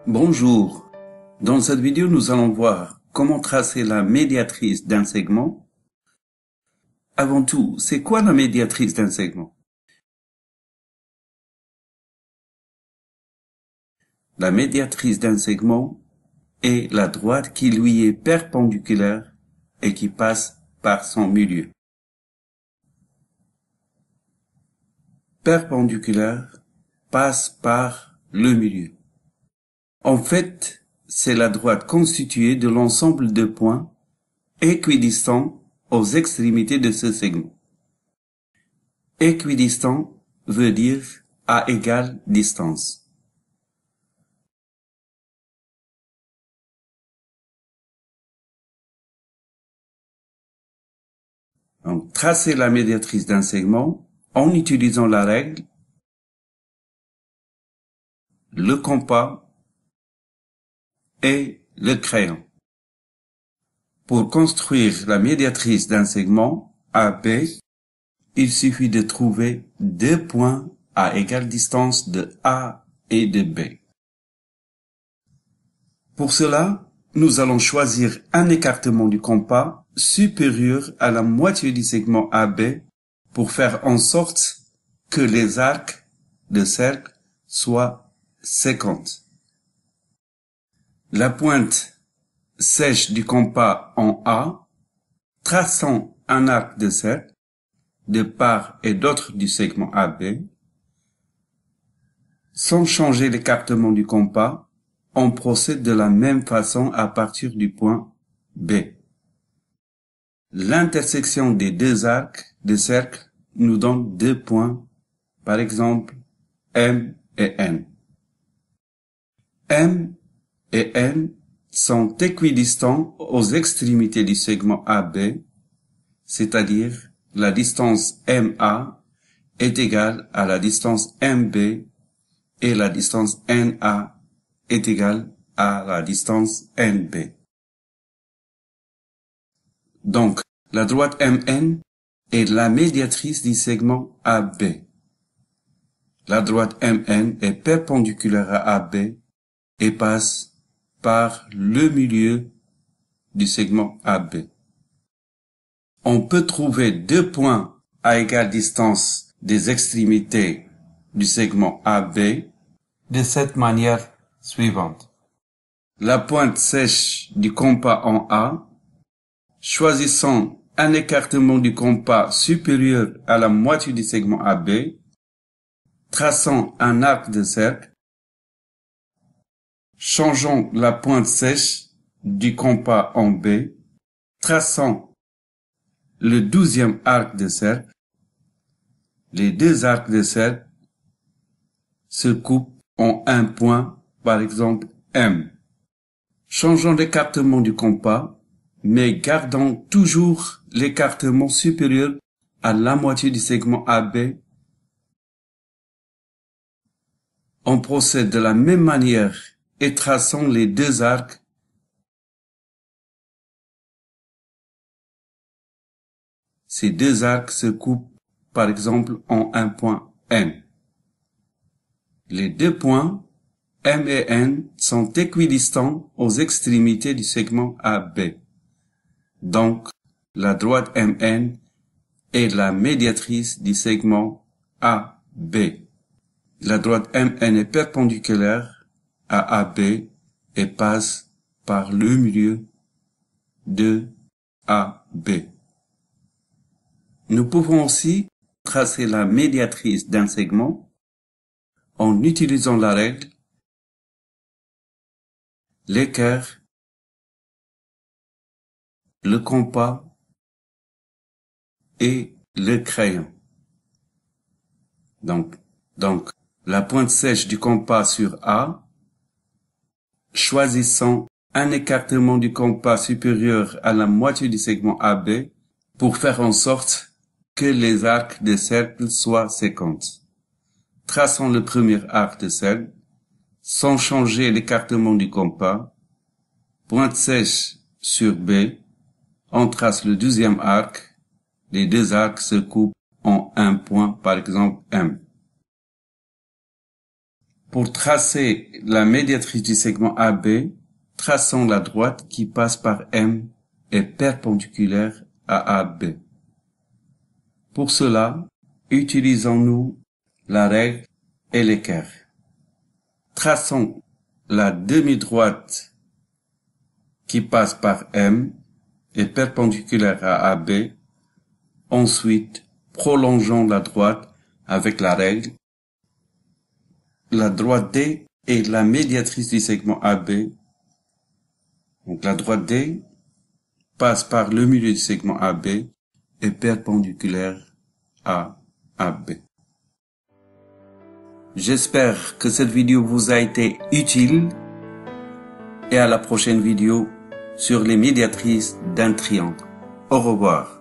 Bonjour. Dans cette vidéo, nous allons voir comment tracer la médiatrice d'un segment. Avant tout, c'est quoi la médiatrice d'un segment? La médiatrice d'un segment est la droite qui lui est perpendiculaire et qui passe par son milieu. Perpendiculaire passe par le milieu. En fait, c'est la droite constituée de l'ensemble de points équidistants aux extrémités de ce segment. Équidistant veut dire à égale distance. Donc, tracer la médiatrice d'un segment en utilisant la règle, le compas et le crayon. Pour construire la médiatrice d'un segment AB, il suffit de trouver deux points à égale distance de A et de B. Pour cela, nous allons choisir un écartement du compas supérieur à la moitié du segment AB pour faire en sorte que les arcs de cercle soient 50. La pointe sèche du compas en A, traçant un arc de cercle de part et d'autre du segment AB. Sans changer l'écartement du compas, on procède de la même façon à partir du point B. L'intersection des deux arcs de cercle nous donne deux points, par exemple M et N. M et N sont équidistants aux extrémités du segment AB, c'est-à-dire la distance MA est égale à la distance MB et la distance NA est égale à la distance NB. Donc, la droite MN est la médiatrice du segment AB. La droite MN est perpendiculaire à AB et passe par le milieu du segment AB. On peut trouver deux points à égale distance des extrémités du segment AB de cette manière suivante. La pointe sèche du compas en A, choisissant un écartement du compas supérieur à la moitié du segment AB, traçant un arc de cercle, changeons la pointe sèche du compas en B, traçant le 12e arc de cercle. Les deux arcs de cercle se coupent en un point, par exemple M. Changeons l'écartement du compas, mais gardons toujours l'écartement supérieur à la moitié du segment AB. On procède de la même manière et traçons les deux arcs. Ces deux arcs se coupent, par exemple, en un point N. Les deux points M et N sont équidistants aux extrémités du segment AB. Donc, la droite MN est la médiatrice du segment AB. La droite MN est perpendiculaire à AB et passe par le milieu de AB. Nous pouvons aussi tracer la médiatrice d'un segment en utilisant la règle, l'équerre, le compas et le crayon. Donc, la pointe sèche du compas sur A, choisissant un écartement du compas supérieur à la moitié du segment AB pour faire en sorte que les arcs de cercle soient 50. Traçons le premier arc de cercle, sans changer l'écartement du compas, pointe sèche sur B, on trace le 12e arc, les deux arcs se coupent en un point, par exemple M. Pour tracer la médiatrice du segment AB, traçons la droite qui passe par M et perpendiculaire à AB. Pour cela, utilisons-nous la règle et l'équerre. Traçons la demi-droite qui passe par M et perpendiculaire à AB. Ensuite, prolongeons la droite avec la règle. La droite D est la médiatrice du segment AB. Donc la droite D passe par le milieu du segment AB et perpendiculaire à AB. J'espère que cette vidéo vous a été utile et à la prochaine vidéo sur les médiatrices d'un triangle. Au revoir.